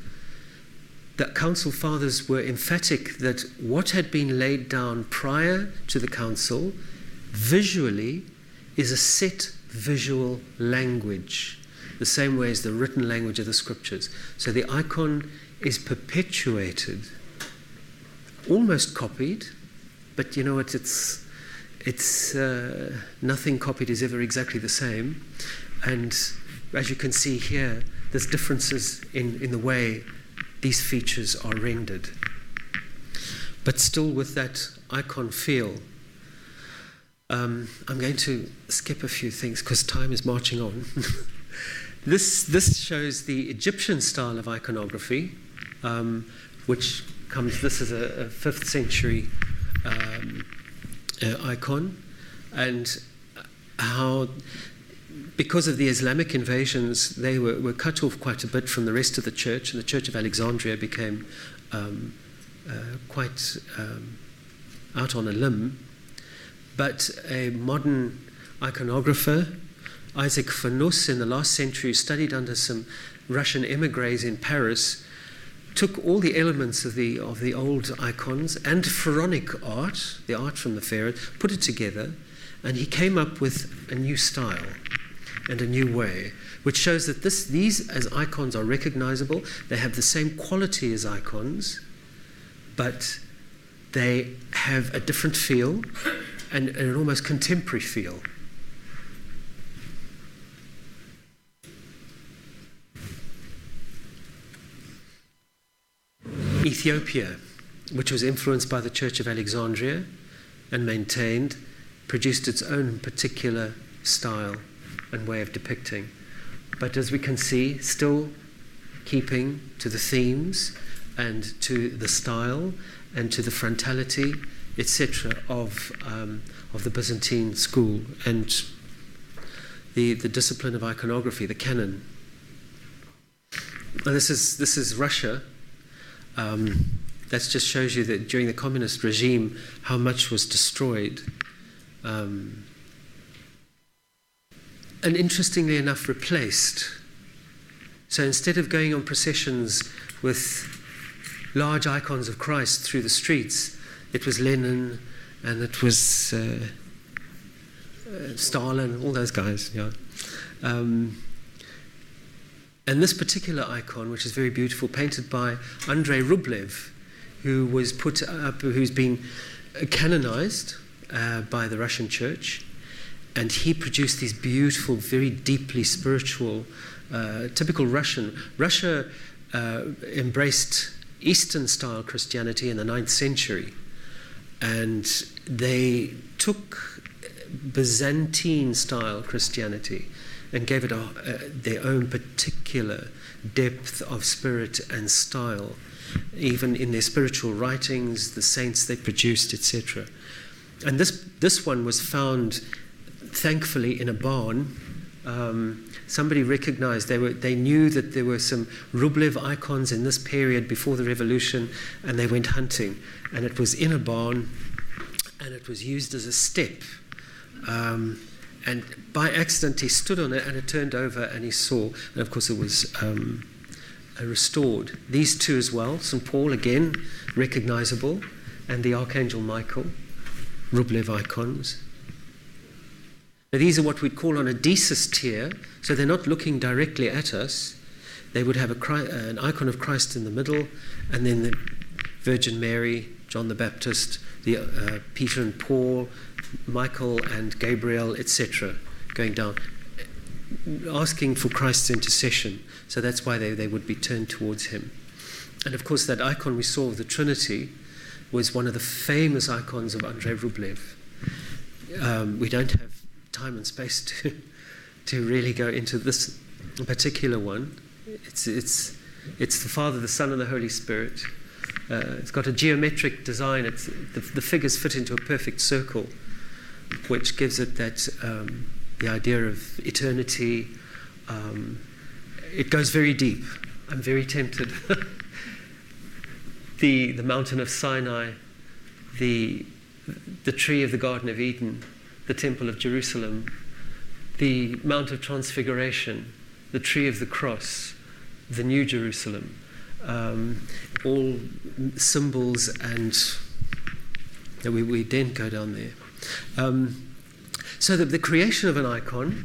[SPEAKER 3] fathers were emphatic that what had been laid down prior to the council visually is a set visual language, the same way as the written language of the scriptures. So the icon is perpetuated, almost copied, but you know what, it's nothing copied is ever exactly the same. And as you can see here, there's differences in the way these features are rendered, but still with that icon feel. I'm going to skip a few things because time is marching on. This shows the Egyptian style of iconography, which comes, this is a 5th century icon, and how, because of the Islamic invasions, they were cut off quite a bit from the rest of the church, and the Church of Alexandria became quite out on a limb. But a modern iconographer, Isaac Fanus, in the last century, studied under some Russian emigres in Paris, took all the elements of the old icons and pharaonic art, the art from the pharaoh, put it together, and he came up with a new style and a new way, which shows that these as icons are recognizable. They have the same quality as icons, but they have a different feel and an almost contemporary feel. Ethiopia, which was influenced by the Church of Alexandria and maintained, produced its own particular style and way of depicting. But as we can see, still keeping to the themes and to the style and to the frontality, etc., of the Byzantine school and the discipline of iconography, the canon. And this is Russia. That just shows you that during the communist regime, how much was destroyed. And interestingly enough, replaced. So instead of going on processions with large icons of Christ through the streets, it was Lenin and it was Stalin, all those guys. Yeah. And this particular icon, which is very beautiful, painted by Andrei Rublev, who was put up, who's been canonized by the Russian Church, and he produced these beautiful, very deeply spiritual, typical Russian. Russia embraced Eastern style Christianity in the 9th century, and they took Byzantine style Christianity and gave it their own particular depth of spirit and style, even in their spiritual writings, the saints they produced, etc. And this one was found, thankfully, in a barn. Somebody recognized, they knew that there were some Rublev icons in this period before the revolution, and they went hunting, and it was in a barn, and it was used as a step. And by accident he stood on it, and it turned over, and he saw, and of course it was restored. These two as well, St. Paul again, recognizable, and the Archangel Michael, Rublev icons. Now, these are what we'd call on a desis tier, so they're not looking directly at us. They would have an icon of Christ in the middle, and then the Virgin Mary, John the Baptist, the Peter and Paul, Michael and Gabriel, etc., going down, asking for Christ's intercession. So that's why they would be turned towards him. And of course, that icon we saw of the Trinity was one of the famous icons of Andrei Rublev. We don't have time and space to really go into this particular one. It's the Father, the Son, and the Holy Spirit. It's got a geometric design. The figures fit into a perfect circle, which gives it that the idea of eternity. It goes very deep. I'm very tempted. The mountain of Sinai, the tree of the Garden of Eden, the Temple of Jerusalem, the Mount of Transfiguration, the tree of the cross, the New Jerusalem, all symbols, and we didn't go down there. So the creation of an icon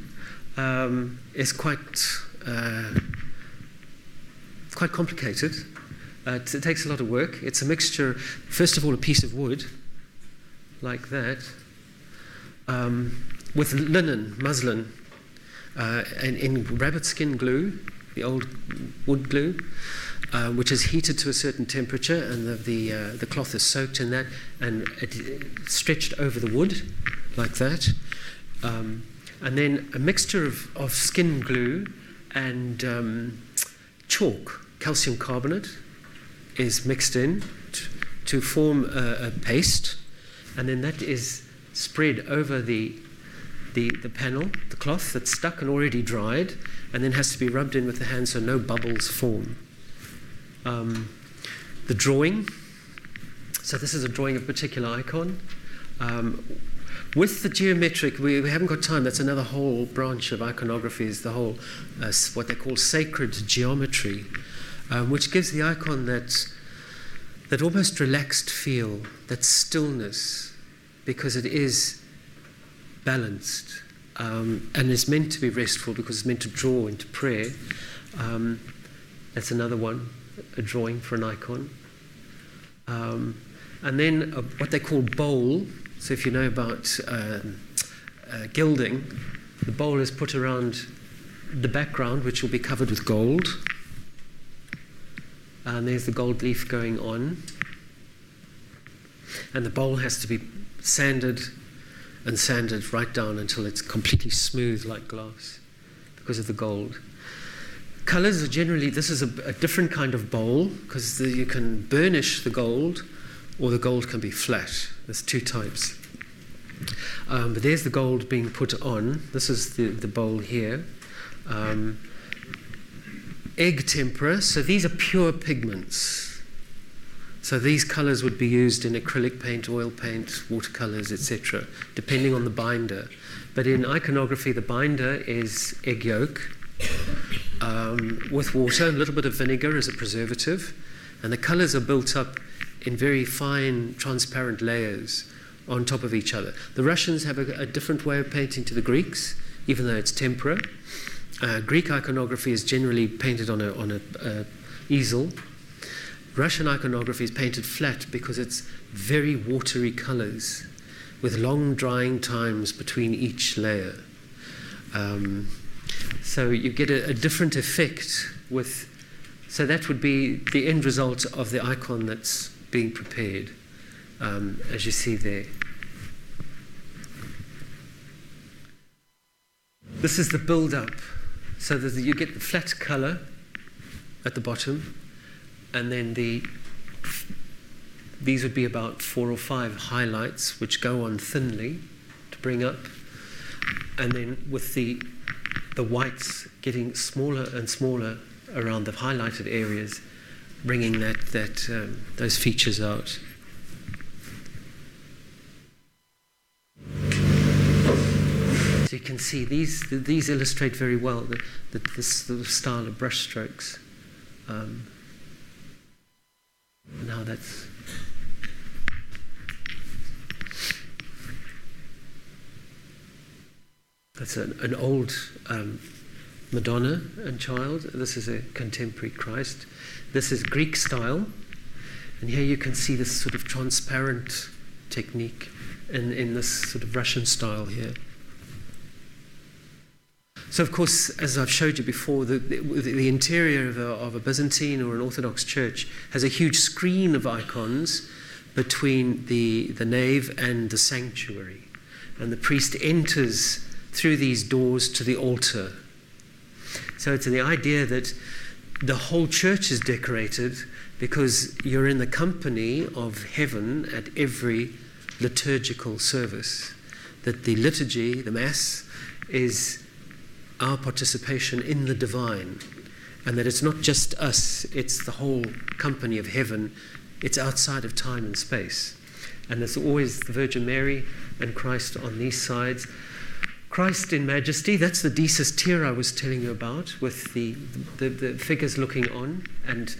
[SPEAKER 3] is quite complicated. It takes a lot of work. It's a mixture, first of all, a piece of wood, like that, with linen, muslin, and in rabbit skin glue, the old wood glue, which is heated to a certain temperature, and the cloth is soaked in that, and stretched over the wood, like that. And then a mixture of skin glue and chalk, calcium carbonate, is mixed in to form a paste, and then that is spread over the panel, the cloth that's stuck and already dried, and then has to be rubbed in with the hand so no bubbles form. The drawing, so this is a drawing of a particular icon. With the geometric, we haven't got time, that's another whole branch of iconography, is the whole, what they call sacred geometry, which gives the icon that almost relaxed feel, that stillness, because it is balanced, and is meant to be restful because it's meant to draw into prayer. That's another one, a drawing for an icon. And then what they call bowl. So if you know about gilding, the bowl is put around the background, which will be covered with gold. And there's the gold leaf going on. And the bowl has to be sanded and sanded right down until it's completely smooth like glass because of the gold. Colors are generally, this is a different kind of bowl because you can burnish the gold or the gold can be flat. There's two types. But there's the gold being put on. This is the bowl here. Egg tempera, so these are pure pigments. So these colors would be used in acrylic paint, oil paint, watercolors, etc., depending on the binder. But in iconography, the binder is egg yolk with water, a little bit of vinegar as a preservative, and the colors are built up in very fine, transparent layers on top of each other. The Russians have a different way of painting to the Greeks, even though it's tempera. Greek iconography is generally painted on a easel. Russian iconography is painted flat because it's very watery colors with long drying times between each layer. So you get a different effect with So that would be the end result of the icon that's being prepared, as you see there. This is the build-up, so that you get the flat colour at the bottom, and then these would be about 4 or 5 highlights which go on thinly to bring up, and then with the whites getting smaller and smaller around the highlighted areas, bringing those features out. So you can see these illustrate very well this sort of style of brush strokes. Now that's an old Madonna and Child. This is a contemporary Christ. This is Greek style, and here you can see this sort of transparent technique in this sort of Russian style here. So, of course, as I've showed you before, the interior of a Byzantine or an Orthodox church has a huge screen of icons between the nave and the sanctuary, and the priest enters through these doors to the altar. So it's the idea that the whole church is decorated because you're in the company of heaven at every liturgical service. That the liturgy, the Mass, is our participation in the divine, and that it's not just us, it's the whole company of heaven. It's outside of time and space. And there's always the Virgin Mary and Christ on these sides. Christ in majesty, that's the Deus Tyr I was telling you about, with the figures looking on and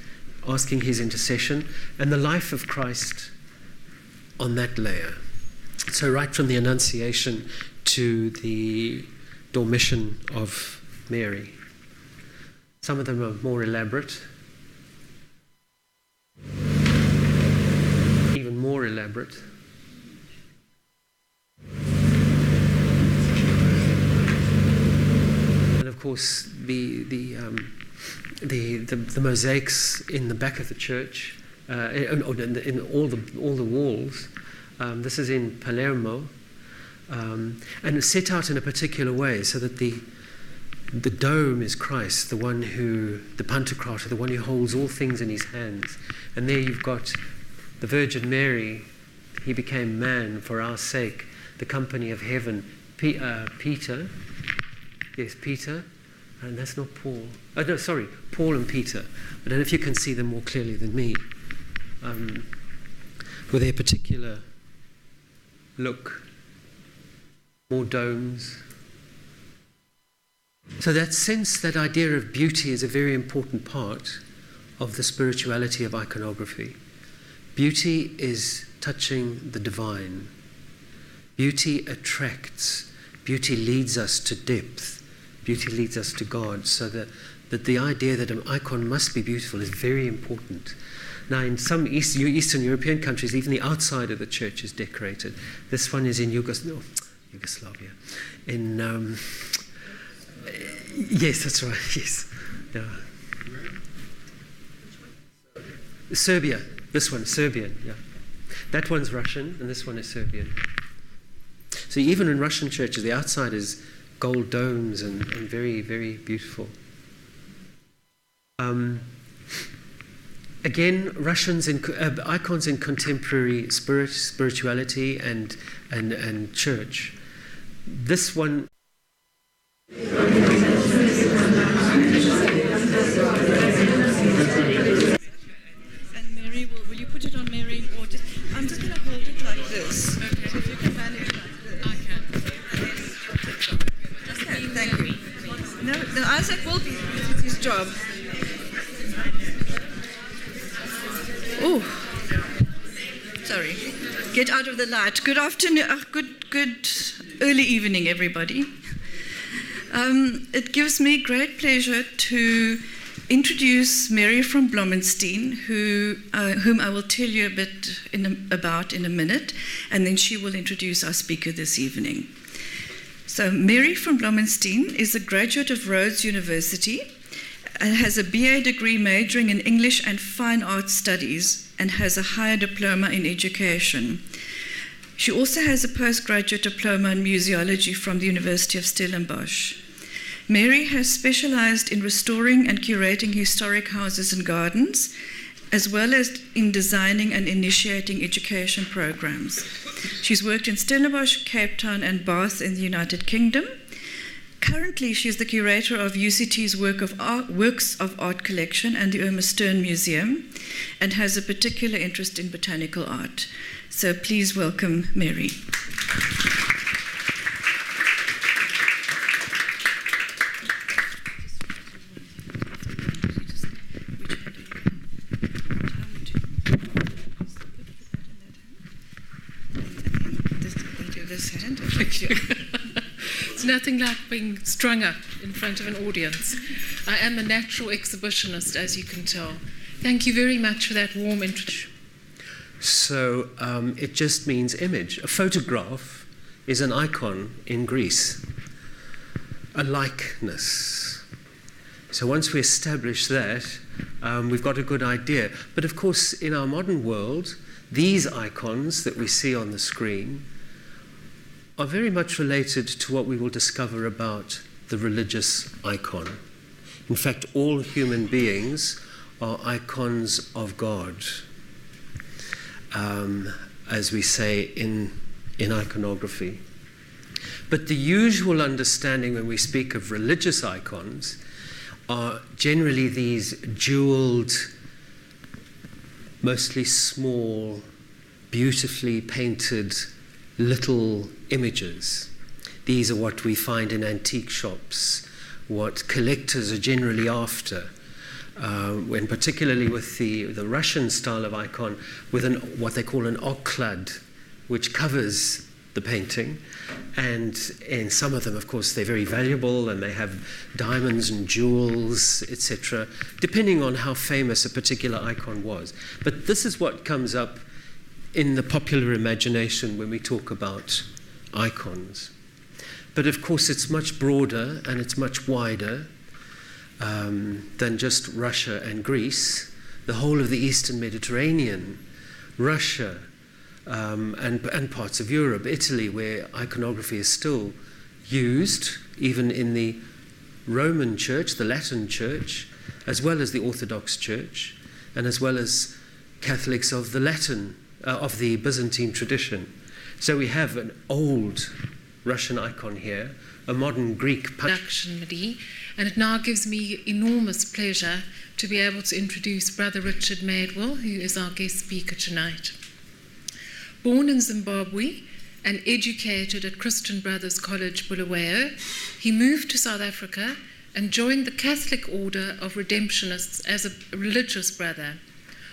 [SPEAKER 3] asking his intercession, and the life of Christ on that layer. So right from the Annunciation to the Dormition of Mary. Some of them are more elaborate, even more elaborate. And of course, the mosaics in the back of the church, in all the walls. This is in Palermo. And it's set out in a particular way so that the dome is Christ, the Pantocrator, the one who holds all things in his hands. And there you've got the Virgin Mary. He became man for our sake, the company of heaven. Peter, and that's not Paul. Oh, no, sorry, Paul and Peter. I don't know if you can see them more clearly than me. With their particular look. More domes. So that sense, that idea of beauty is a very important part of the spirituality of iconography. Beauty is touching the divine. Beauty attracts. Beauty leads us to depth. Beauty leads us to God. So that the idea that an icon must be beautiful is very important. Now, in some Eastern European countries, even the outside of the church is decorated. This one is in Yugoslavia. Yes, that's right. Yes. Yeah. Serbia. This one, Serbian. Yeah. That one's Russian, and this one is Serbian. So even in Russian churches, the outside is gold domes and very, very beautiful. Again, icons in contemporary spirituality and church. This one.
[SPEAKER 1] And Mary, will you put it on Mary, or just? I'm just going to hold it like this. Okay. So if you can manage like this.
[SPEAKER 2] I can.
[SPEAKER 1] Okay, thank you. No, Isaac will be. It's his job. Oh, sorry. Get out of the light. Good afternoon. Good early evening, everybody. It gives me great pleasure to introduce Mary from Blomenstein, whom I will tell you a bit about in a minute, and then she will introduce our speaker this evening. So Mary from Blomenstein is a graduate of Rhodes University and has a BA degree majoring in English and Fine Arts Studies and has a higher diploma in education. She also has a postgraduate diploma in museology from the University of Stellenbosch. Mary has specialized in restoring and curating historic houses and gardens, as well as in designing and initiating education programs. She's worked in Stellenbosch, Cape Town, and Bath in the United Kingdom. Currently, she is the curator of UCT's Works of Art collection and the Irma Stern Museum, and has a particular interest in botanical art. So please welcome Mary.
[SPEAKER 2] It's nothing like being strung up in front of an audience. I am a natural exhibitionist, as you can tell. Thank you very much for that warm introduction.
[SPEAKER 3] So it just means image. A photograph is an icon in Greece, a likeness. So once we establish that, we've got a good idea. But of course, in our modern world, these icons that we see on the screen are very much related to what we will discover about the religious icon. In fact, all human beings are icons of God, as we say in iconography. But the usual understanding when we speak of religious icons are generally these jeweled, mostly small, beautifully painted little images. These are what we find in antique shops, what collectors are generally after, when particularly with the Russian style of icon, with what they call an oklad, which covers the painting. And in some of them, of course, they're very valuable and they have diamonds and jewels, etc., depending on how famous a particular icon was. But this is what comes up in the popular imagination when we talk about icons. But of course, it's much broader and it's much wider than just Russia and Greece. The whole of the Eastern Mediterranean, Russia, and parts of Europe, Italy, where iconography is still used, even in the Roman Church, the Latin Church, as well as the Orthodox Church, and as well as Catholics of the Byzantine tradition. So we have an old Russian icon here, a modern Greek
[SPEAKER 2] production, and it now gives me enormous pleasure to be able to introduce Brother Richard Maidwell, who is our guest speaker tonight. Born in Zimbabwe and educated at Christian Brothers College, Bulawayo, he moved to South Africa and joined the Catholic Order of Redemptionists as a religious brother.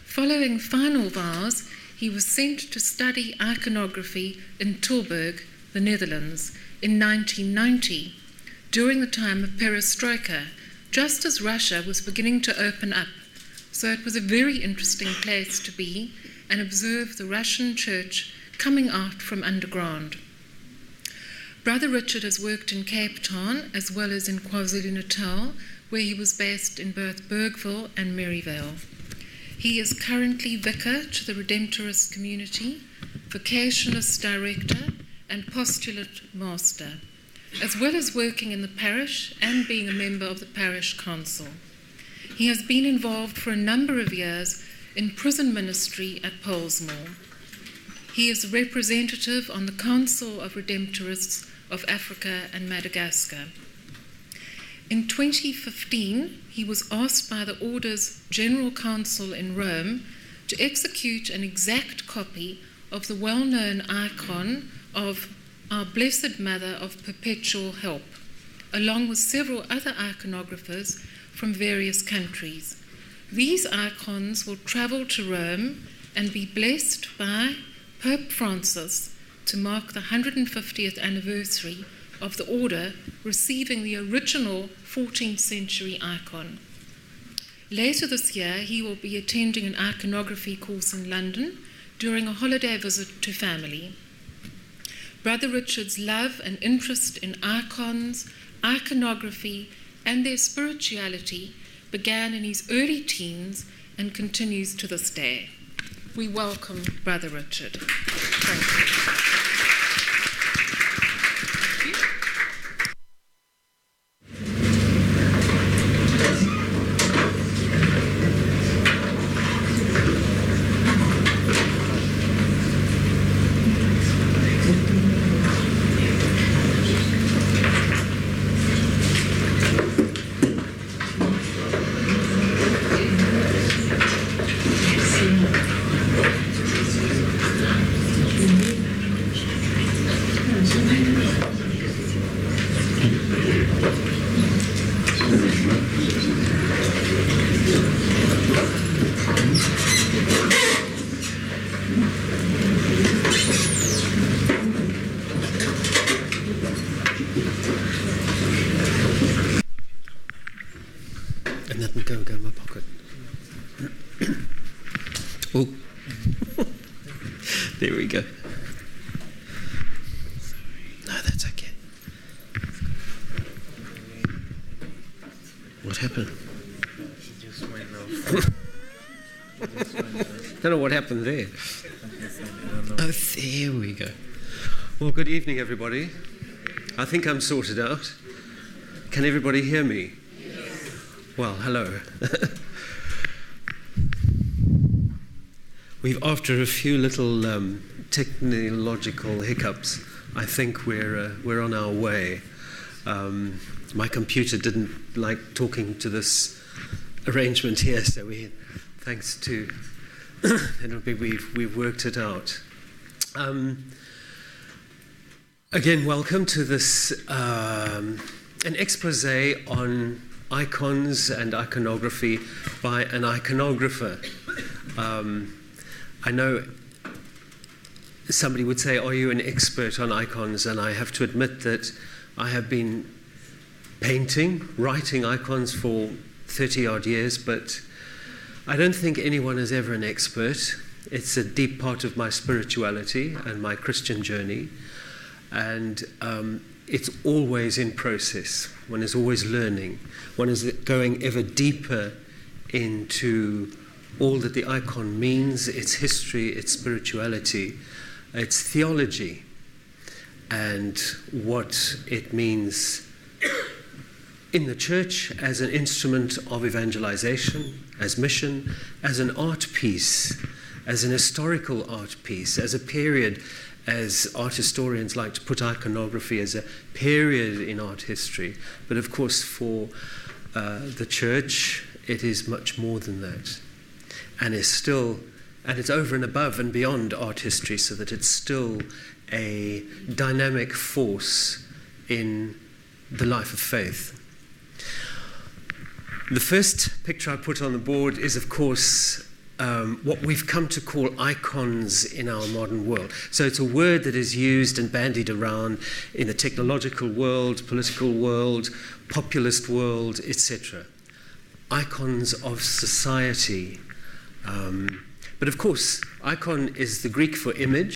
[SPEAKER 2] Following final vows, he was sent to study iconography in Tilburg, the Netherlands, in 1990, during the time of perestroika, just as Russia was beginning to open up. So it was a very interesting place to be and observe the Russian church coming out from underground. Brother Richard has worked in Cape Town as well as in KwaZulu-Natal, where he was based in both Bergville and Maryvale. He is currently vicar to the Redemptorist community, vocationalist director, and postulate master, as well as working in the parish and being a member of the parish council. He has been involved for a number of years in prison ministry at Pollsmoor. He is representative on the Council of Redemptorists of Africa and Madagascar. In 2015, he was asked by the Order's General Council in Rome to execute an exact copy of the well-known icon of Our Blessed Mother of Perpetual Help, along with several other iconographers from various countries. These icons will travel to Rome and be blessed by Pope Francis to mark the 150th anniversary of the Order receiving the original 14th century icon. Later this year, he will be attending an iconography course in London during a holiday visit to family. Brother Richard's love and interest in icons, iconography, and their spirituality began in his early teens and continues to this day. We welcome Brother Richard. Thank you.
[SPEAKER 3] And let me go in my pocket. Oh, there we go. No, that's okay. What happened?
[SPEAKER 4] She just went off.
[SPEAKER 3] Don't know what happened there. Oh, there we go. Well, good evening, everybody. I think I'm sorted out. Can everybody hear me? Yes. Well, hello. After a few little technological hiccups, I think we're on our way. My computer didn't like talking to this arrangement here, so thanks to we've worked it out. Again, welcome to this an expose on icons and iconography by an iconographer. I know somebody would say, are you an expert on icons? And I have to admit that I have been painting, writing icons for 30-odd years, but I don't think anyone is ever an expert. It's a deep part of my spirituality and my Christian journey, and it's always in process. One is always learning. One is going ever deeper into all that the icon means, its history, its spirituality, its theology, and what it means in the church as an instrument of evangelization, as mission, as an art piece, as an historical art piece, as a period, as art historians like to put iconography as a period in art history. But of course for the church it is much more than that. And it's over and above and beyond art history, so that it's still a dynamic force in the life of faith. The first picture I put on the board is, of course, what we've come to call icons in our modern world. So it's a word that is used and bandied around in the technological world, political world, populist world, etc. Icons of society. But of course, icon is the Greek for image.